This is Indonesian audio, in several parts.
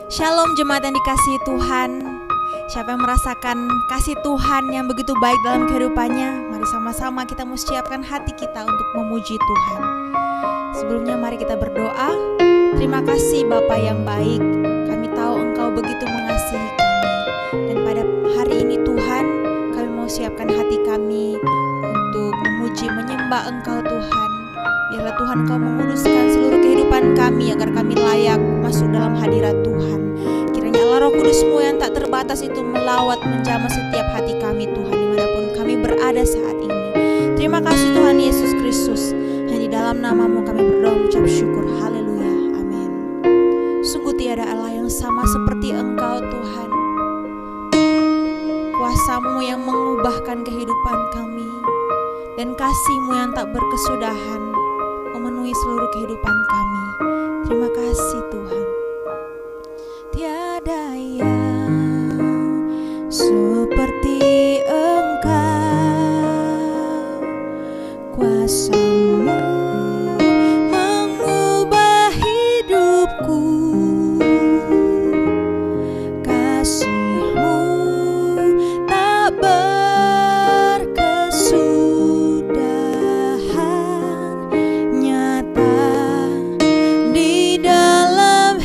Shalom jemaat yang dikasihi Tuhan. Siapa yang merasakan kasih Tuhan yang begitu baik dalam kehidupannya, mari sama-sama kita mau siapkan hati kita untuk memuji Tuhan. Sebelumnya mari kita berdoa. Terima kasih Bapa yang baik, kami tahu Engkau begitu mengasihi kami. Dan pada hari ini Tuhan, kami mau siapkan hati kami untuk memuji, menyembah Engkau Tuhan. Biarlah Tuhan Engkau menguduskan seluruh kehidupan kami agar kami layak masuk dalam hadirat Tuhan. Kiranya Allah Roh Kudus-Mu yang tak terbatas itu melawat menjamah setiap hati kami Tuhan, dimanapun kami berada saat ini. Terima kasih Tuhan Yesus Kristus. Hanya di dalam nama-Mu kami berdoa mengucap syukur. Haleluya. Amin. Sungguh tiada Allah yang sama seperti Engkau Tuhan. Kuasa-Mu yang mengubahkan kehidupan kami, dan kasih-Mu yang tak berkesudahan memenuhi seluruh kehidupan kami. Terima kasih Tuhan. Tiada yang seperti Engkau, kuasa-Mu mengubah hidupku, kasih-Mu tak berkesudahan, nyata di dalam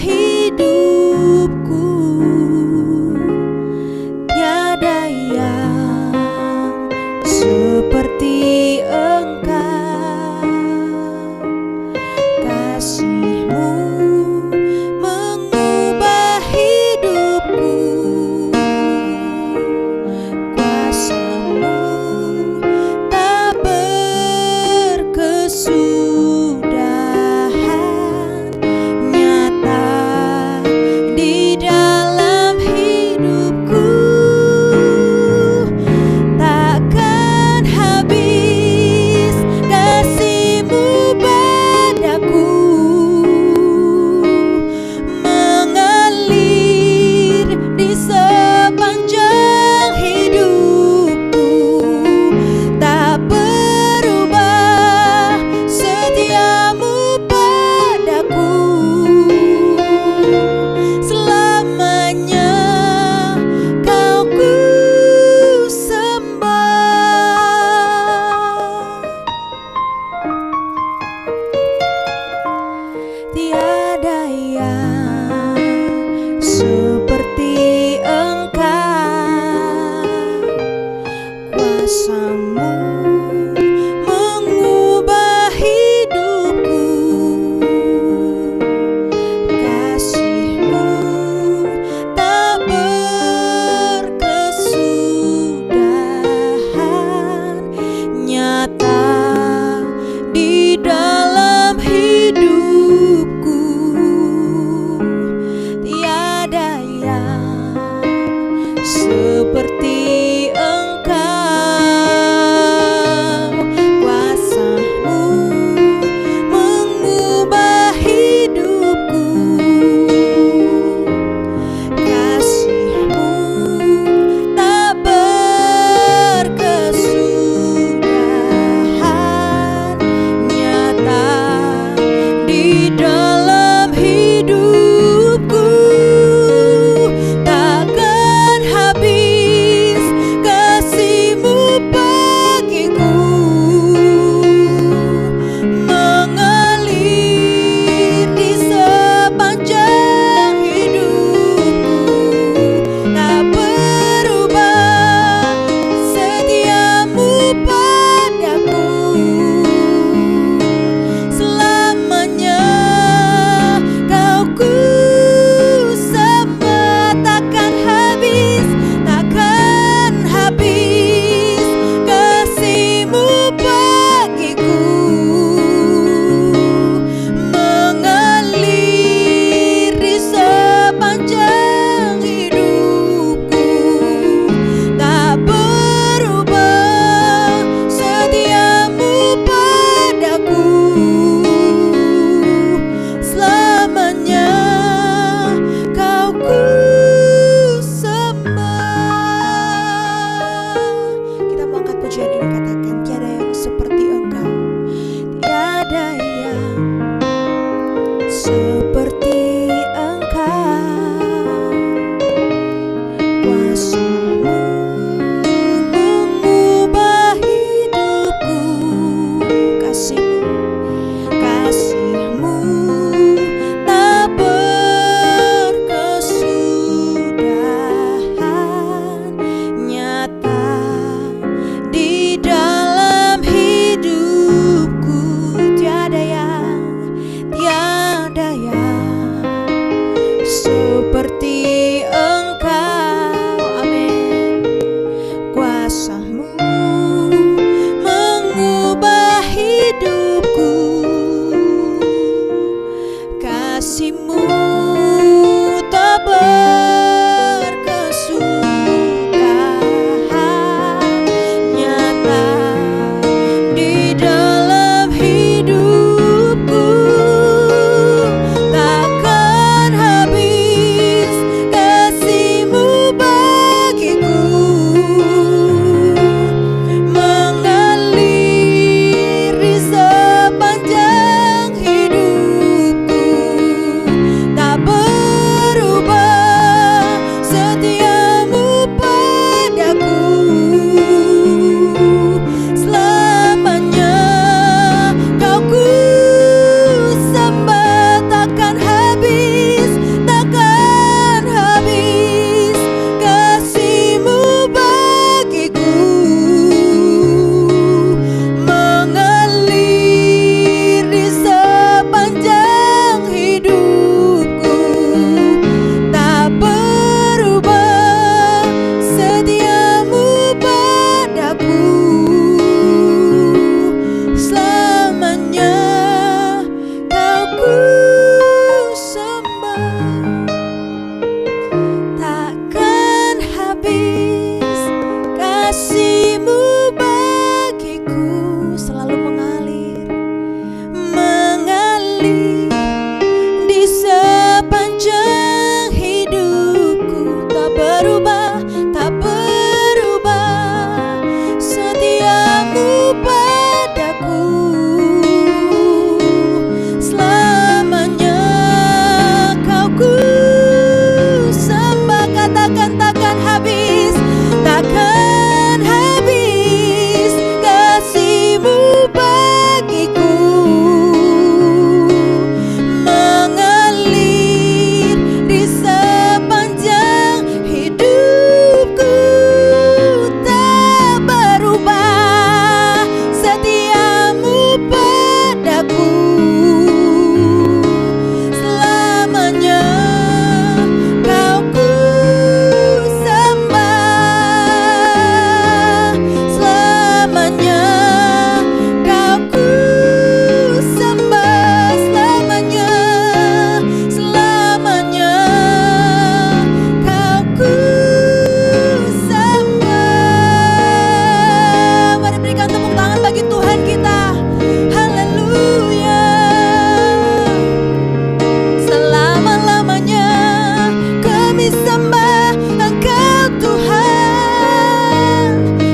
kami sembah Engkau Tuhan.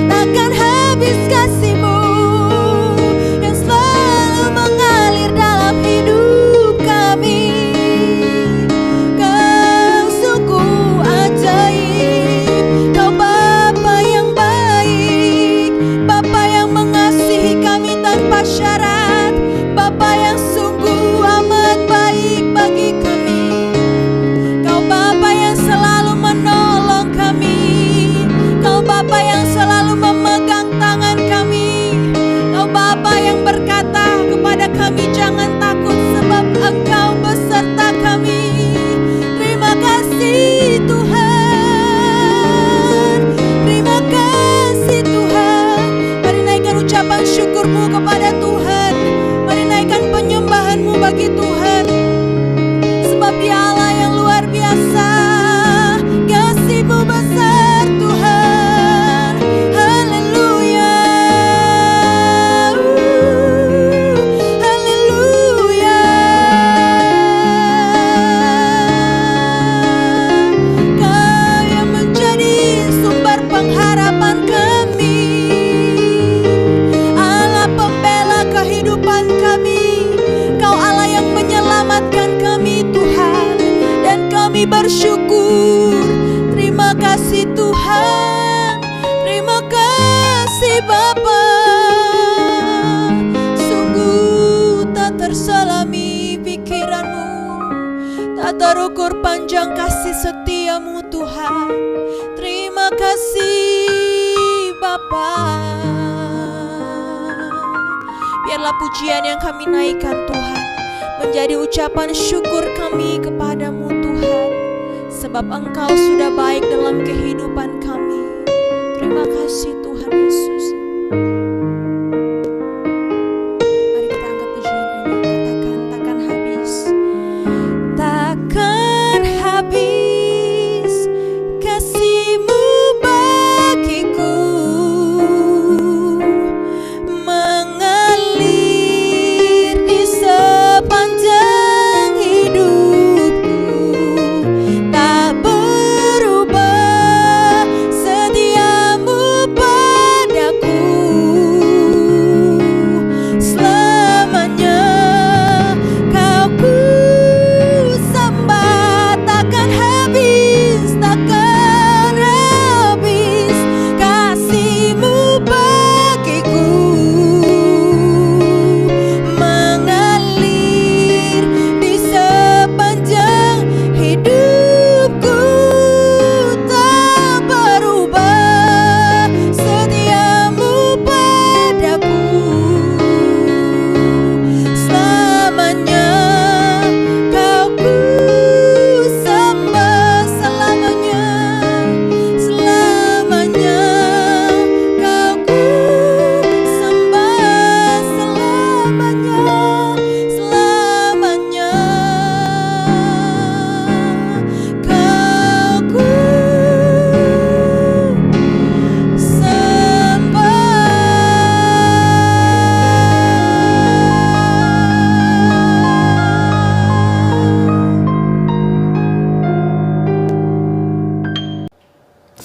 Takkan habis kasih-Mu yang selalu mengalir dalam hidup kami. Kau sungguh ajaib, Kau Bapa yang baik, Bapa yang mengasihi kami tanpa syarat, Bapa yang sungguh amat baik bagi kami. Kau Bapa yang selalu menolong kami, Kau Bapa yang selalu memegang tangan kami, Kau Bapa yang berkata kepada kami, jangan takut sebab Engkau beserta kami. Terima kasih Tuhan, terima kasih Tuhan. Mari naikkan ucapan syukur-Mu kepada Tuhan, mari naikkan penyembahan-Mu bagi Tuhan, sebab Dia Allah yang luar biasa. Kasih-Mu besar Tuhan. Haleluya, haleluya. Kau yang menjadi sumber pengharapan kami, Allah pembela kehidupan kami. Kau Allah yang menyelamatkan kami Tuhan, dan kami bersyukur. Terima kasih Tuhan, terima kasih Bapa. Sungguh tak terselami pikiran-Mu, tak terukur panjang kasih setia-Mu Tuhan. Terima kasih Bapa. Biarlah pujian yang kami naikkan Tuhan menjadi ucapan syukur kami kepadamu Tuhan, sebab Engkau sudah baik dalam kehidupan kami. Terima kasih Tuhan Yesus. Mari kita angkat pujian ini, katakan takkan habis. Takkan habis kasih-Mu bagiku, mengalir di sepanjang hidupku. Tak berubah setia-Mu padaku, selamanya Kau ku sembah. Takkan habis, takkan habis kasih-Mu bagiku, mengalir di sepanjang hidupku. Tak berubah setia-Mu padaku, selamanya Kau ku sembah. Selamanya, selamanya Kau ku sembah. Selamanya, selamanya Kau ku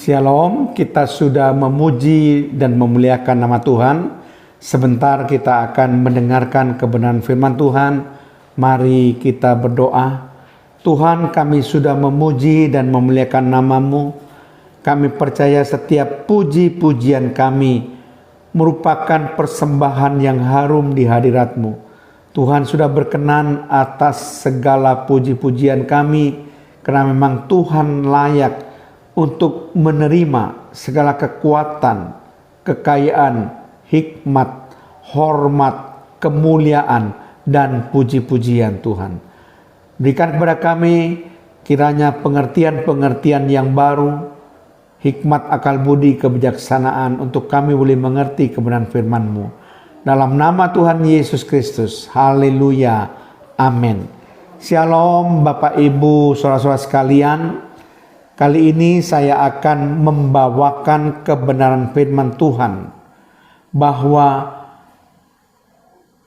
Shalom, kita sudah memuji dan memuliakan nama Tuhan. Sebentar kita akan mendengarkan kebenaran firman Tuhan. Mari kita berdoa. Tuhan, kami sudah memuji dan memuliakan nama-Mu. Kami percaya setiap puji-pujian kami merupakan persembahan yang harum di hadirat-Mu. Tuhan sudah berkenan atas segala puji-pujian kami, karena memang Tuhan layak untuk menerima segala kekuatan, kekayaan, hikmat, hormat, kemuliaan, dan puji-pujian Tuhan. Berikan kepada kami kiranya pengertian-pengertian yang baru, hikmat, akal budi, kebijaksanaan untuk kami boleh mengerti kebenaran firman-Mu. Dalam nama Tuhan Yesus Kristus, haleluya, amin. Shalom Bapak Ibu saudara-saudara sekalian. Kali ini saya akan membawakan kebenaran firman Tuhan bahwa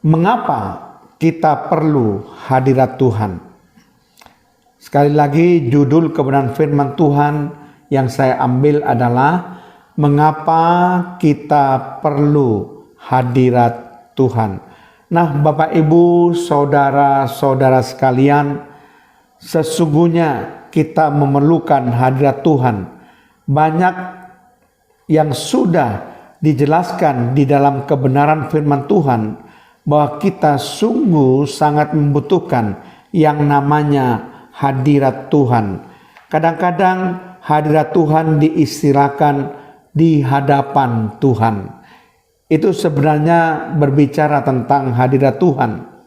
mengapa kita perlu hadirat Tuhan. Sekali lagi, judul kebenaran firman Tuhan yang saya ambil adalah mengapa kita perlu hadirat Tuhan. Nah, Bapak Ibu, saudara-saudara sekalian, sesungguhnya kita memerlukan hadirat Tuhan. Banyak yang sudah dijelaskan di dalam kebenaran firman Tuhan bahwa kita sungguh sangat membutuhkan yang namanya hadirat Tuhan. Kadang-kadang hadirat Tuhan diistilahkan di hadapan Tuhan. Itu sebenarnya berbicara tentang hadirat Tuhan.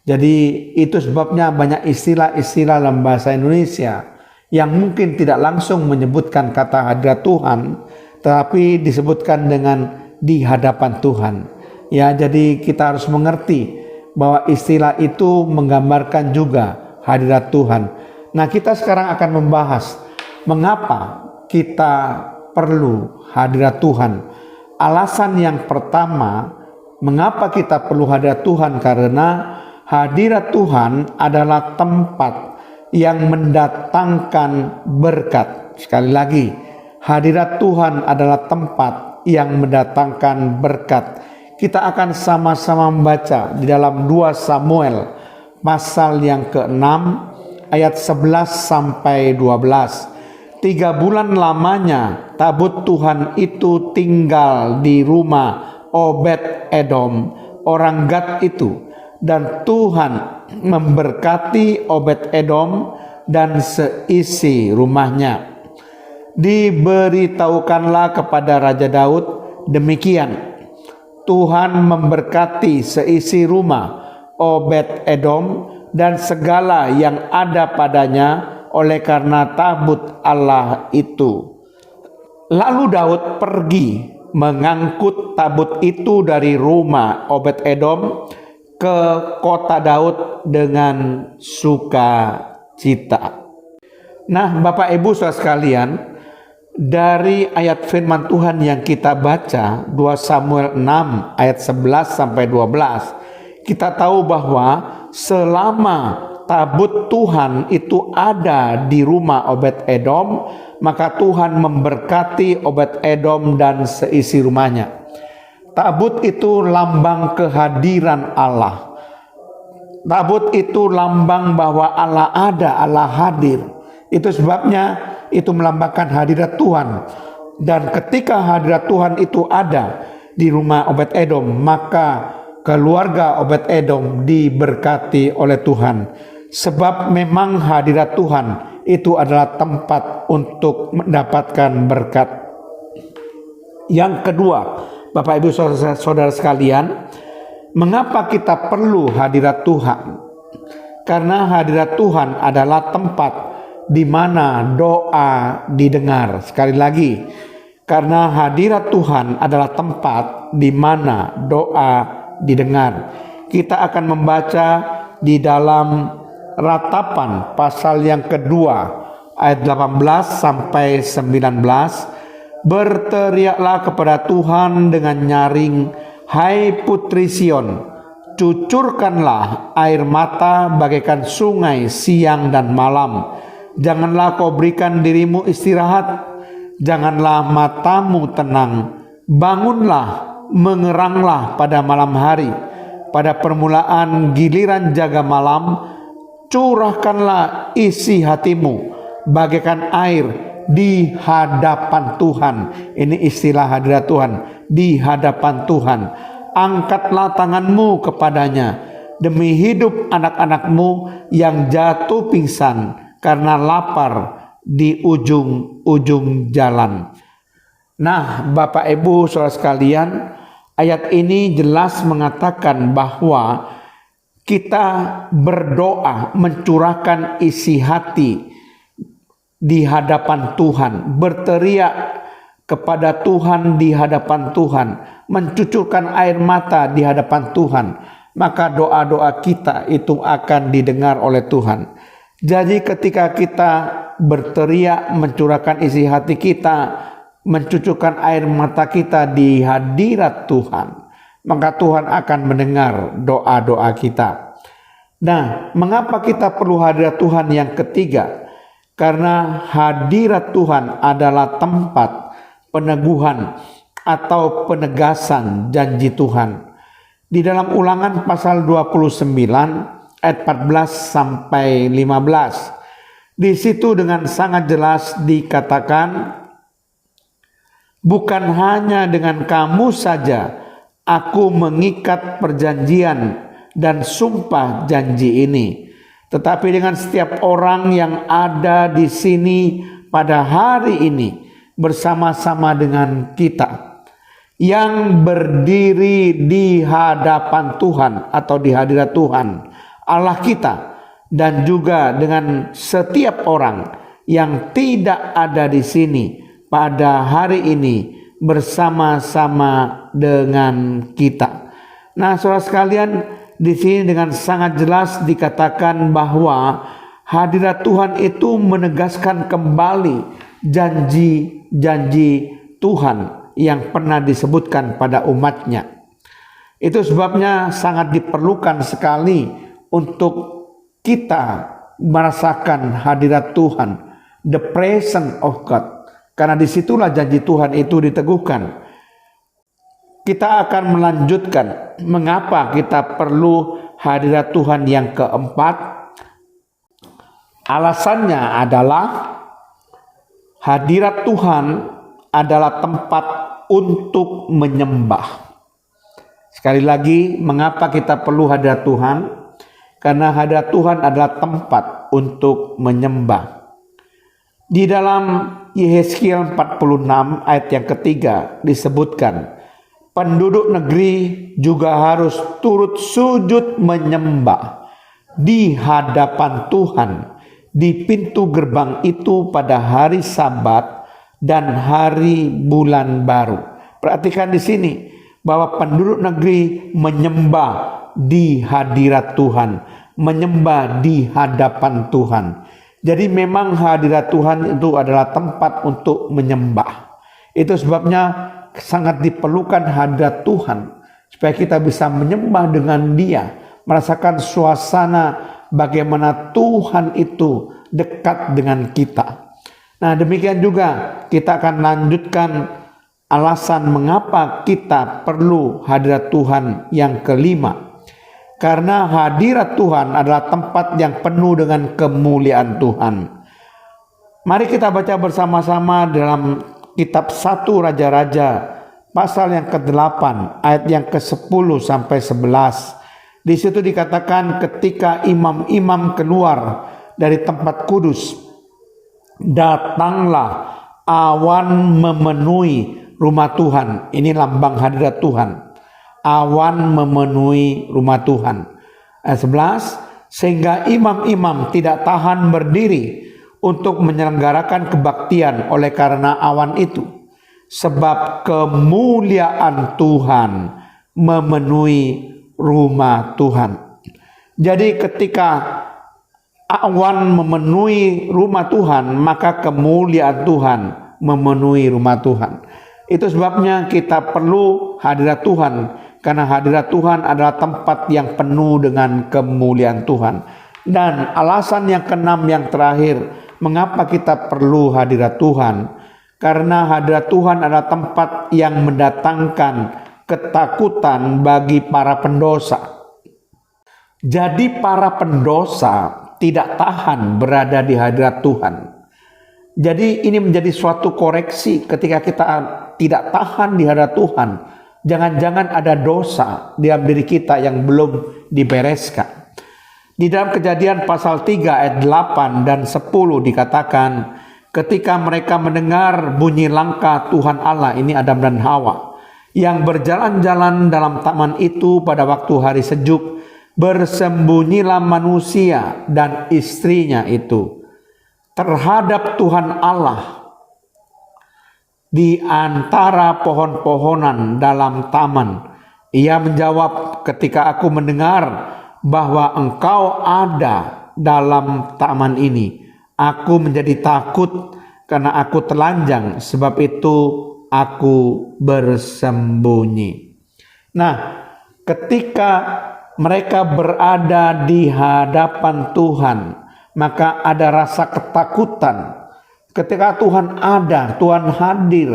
Jadi itu sebabnya banyak istilah-istilah dalam bahasa Indonesia yang mungkin tidak langsung menyebutkan kata hadirat Tuhan, tetapi disebutkan dengan di hadapan Tuhan. Ya, jadi kita harus mengerti bahwa istilah itu menggambarkan juga hadirat Tuhan. Nah, kita sekarang akan membahas mengapa kita perlu hadirat Tuhan. Alasan yang pertama, mengapa kita perlu hadirat Tuhan, karena hadirat Tuhan adalah tempat yang mendatangkan berkat. Sekali lagi, hadirat Tuhan adalah tempat yang mendatangkan berkat. Kita akan sama-sama membaca di dalam 2 Samuel pasal yang ke-6 ayat 11 sampai 12. 3 bulan lamanya tabut Tuhan itu tinggal di rumah Obed Edom, orang Gad itu. Dan Tuhan memberkati Obed Edom dan seisi rumahnya. Diberitahukanlah kepada Raja Daud demikian, Tuhan memberkati seisi rumah Obed Edom dan segala yang ada padanya oleh karena tabut Allah itu. Lalu Daud pergi mengangkut tabut itu dari rumah Obed Edom ke kota Daud dengan sukacita. Nah, Bapak Ibu saudara sekalian, dari ayat firman Tuhan yang kita baca 2 Samuel 6 ayat 11 sampai 12, kita tahu bahwa selama tabut Tuhan itu ada di rumah Obed Edom, maka Tuhan memberkati Obed Edom dan seisi rumahnya. Tabut itu lambang kehadiran Allah. Tabut itu lambang bahwa Allah ada, Allah hadir. Itu sebabnya itu melambangkan hadirat Tuhan. Dan ketika hadirat Tuhan itu ada di rumah Obed Edom, maka keluarga Obed Edom diberkati oleh Tuhan. Sebab memang hadirat Tuhan itu adalah tempat untuk mendapatkan berkat. Yang kedua, Bapak Ibu saudara sekalian, mengapa kita perlu hadirat Tuhan? Karena hadirat Tuhan adalah tempat di mana doa didengar. Sekali lagi, karena hadirat Tuhan adalah tempat di mana doa didengar. Kita akan membaca di dalam Ratapan pasal yang kedua ayat 18 sampai 19. Berteriaklah kepada Tuhan dengan nyaring, hai putri Sion, cucurkanlah air mata bagaikan sungai siang dan malam. Janganlah kau berikan dirimu istirahat, janganlah matamu tenang. Bangunlah, mengeranglah pada malam hari. Pada permulaan giliran jaga malam, curahkanlah isi hatimu bagaikan air di hadapan Tuhan. Ini istilah hadirat Tuhan, di hadapan Tuhan. Angkatlah tanganmu kepadanya demi hidup anak-anakmu yang jatuh pingsan karena lapar di ujung-ujung jalan. Nah, Bapak Ibu saudara sekalian, ayat ini jelas mengatakan bahwa kita berdoa, mencurahkan isi hati di hadapan Tuhan, berteriak kepada Tuhan di hadapan Tuhan, mencucurkan air mata di hadapan Tuhan, maka doa-doa kita itu akan didengar oleh Tuhan. Jadi ketika kita berteriak, mencurahkan isi hati kita, mencucurkan air mata kita di hadirat Tuhan, maka Tuhan akan mendengar doa-doa kita. Nah, mengapa kita perlu hadirat Tuhan yang ketiga? Karena hadirat Tuhan adalah tempat peneguhan atau penegasan janji Tuhan. Di dalam Ulangan pasal 29 ayat 14 sampai 15. Di situ dengan sangat jelas dikatakan, bukan hanya dengan kamu saja aku mengikat perjanjian dan sumpah janji ini, tetapi dengan setiap orang yang ada di sini pada hari ini bersama-sama dengan kita, yang berdiri di hadapan Tuhan atau di hadirat Tuhan Allah kita, dan juga dengan setiap orang yang tidak ada di sini pada hari ini bersama-sama dengan kita. Nah, saudara sekalian, di sini dengan sangat jelas dikatakan bahwa hadirat Tuhan itu menegaskan kembali janji-janji Tuhan yang pernah disebutkan pada umatnya. Itu sebabnya sangat diperlukan sekali untuk kita merasakan hadirat Tuhan, the presence of God. Karena disitulah janji Tuhan itu diteguhkan. Kita akan melanjutkan mengapa kita perlu hadirat Tuhan yang keempat. Alasannya adalah hadirat Tuhan adalah tempat untuk menyembah. Sekali lagi, mengapa kita perlu hadirat Tuhan? Karena hadirat Tuhan adalah tempat untuk menyembah. Di dalam Yehezkiel 46 ayat yang ketiga disebutkan, penduduk negeri juga harus turut sujud menyembah di hadapan Tuhan di pintu gerbang itu pada hari Sabat dan hari bulan baru. Perhatikan di sini bahwa penduduk negeri menyembah di hadirat Tuhan, menyembah di hadapan Tuhan. Jadi memang hadirat Tuhan itu adalah tempat untuk menyembah. Itu sebabnya sangat diperlukan hadirat Tuhan supaya kita bisa menyembah dengan Dia, merasakan suasana bagaimana Tuhan itu dekat dengan kita. Nah, demikian juga kita akan lanjutkan alasan mengapa kita perlu hadirat Tuhan yang kelima. Karena hadirat Tuhan adalah tempat yang penuh dengan kemuliaan Tuhan. Mari kita baca bersama-sama dalam kitab 1 Raja-Raja pasal yang ke-8 ayat yang ke-10 sampai 11. Di situ dikatakan ketika imam-imam keluar dari tempat kudus, datanglah awan memenuhi rumah Tuhan. Ini lambang hadirat Tuhan. Awan memenuhi rumah Tuhan. Ayat 11, sehingga imam-imam tidak tahan berdiri untuk menyelenggarakan kebaktian oleh karena awan itu. Sebab kemuliaan Tuhan memenuhi rumah Tuhan. Jadi ketika awan memenuhi rumah Tuhan, maka kemuliaan Tuhan memenuhi rumah Tuhan. Itu sebabnya kita perlu hadirat Tuhan. Karena hadirat Tuhan adalah tempat yang penuh dengan kemuliaan Tuhan. Dan alasan yang keenam yang terakhir, mengapa kita perlu hadirat Tuhan? Karena hadirat Tuhan adalah tempat yang mendatangkan ketakutan bagi para pendosa. Jadi para pendosa tidak tahan berada di hadirat Tuhan. Jadi ini menjadi suatu koreksi ketika kita tidak tahan di hadirat Tuhan. Jangan-jangan ada dosa di dalam diri kita yang belum dibereskan. Di dalam Kejadian pasal 3 ayat 8 dan 10 dikatakan, ketika mereka mendengar bunyi langkah Tuhan Allah, ini Adam dan Hawa, yang berjalan-jalan dalam taman itu pada waktu hari sejuk, bersembunyilah manusia dan istrinya itu terhadap Tuhan Allah di antara pohon-pohonan dalam taman. Ia menjawab, ketika aku mendengar bahwa engkau ada dalam taman ini, aku menjadi takut karena aku telanjang, sebab itu aku bersembunyi. Nah, ketika mereka berada di hadapan Tuhan, maka ada rasa ketakutan. Ketika Tuhan ada, Tuhan hadir,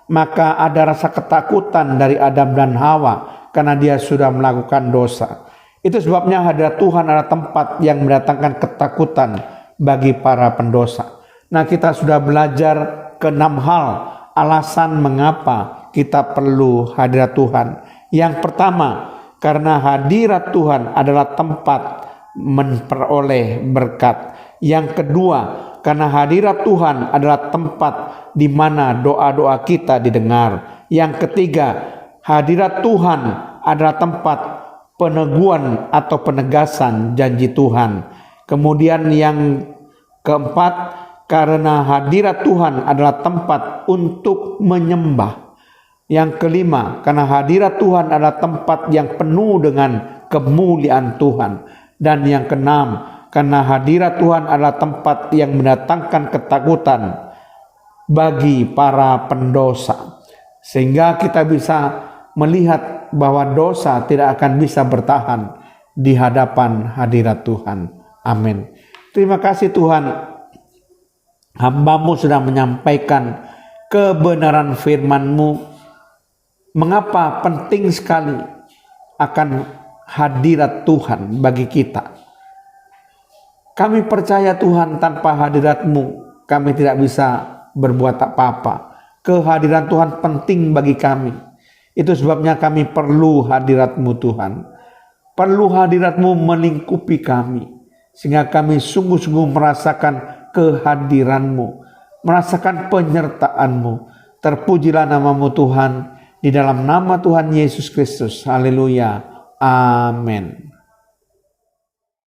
maka ada rasa ketakutan dari Adam dan Hawa karena dia sudah melakukan dosa. Itu sebabnya hadirat Tuhan adalah tempat yang mendatangkan ketakutan bagi para pendosa. Nah, kita sudah belajar ke 6 hal alasan mengapa kita perlu hadirat Tuhan. Yang pertama, karena hadirat Tuhan adalah tempat memperoleh berkat. Yang kedua, karena hadirat Tuhan adalah tempat di mana doa-doa kita didengar. Yang ketiga, hadirat Tuhan adalah tempat peneguhan atau penegasan janji Tuhan. Kemudian yang keempat, karena hadirat Tuhan adalah tempat untuk menyembah. Yang kelima, karena hadirat Tuhan adalah tempat yang penuh dengan kemuliaan Tuhan. Dan yang keenam, karena hadirat Tuhan adalah tempat yang mendatangkan ketakutan bagi para pendosa. Sehingga kita bisa melihat bahwa dosa tidak akan bisa bertahan di hadapan hadirat Tuhan. Amin. Terima kasih Tuhan, hamba-Mu sudah menyampaikan kebenaran firman-Mu. Mengapa penting sekali akan hadirat Tuhan bagi kita. Kami percaya Tuhan, tanpa hadirat-Mu kami tidak bisa berbuat apa-apa. Kehadiran Tuhan penting bagi kami. Itu sebabnya kami perlu hadirat-Mu Tuhan. Perlu hadirat-Mu melingkupi kami, sehingga kami sungguh-sungguh merasakan kehadiran-Mu, merasakan penyertaan-Mu. Terpujilah nama-Mu Tuhan, di dalam nama Tuhan Yesus Kristus. Haleluya. Amin.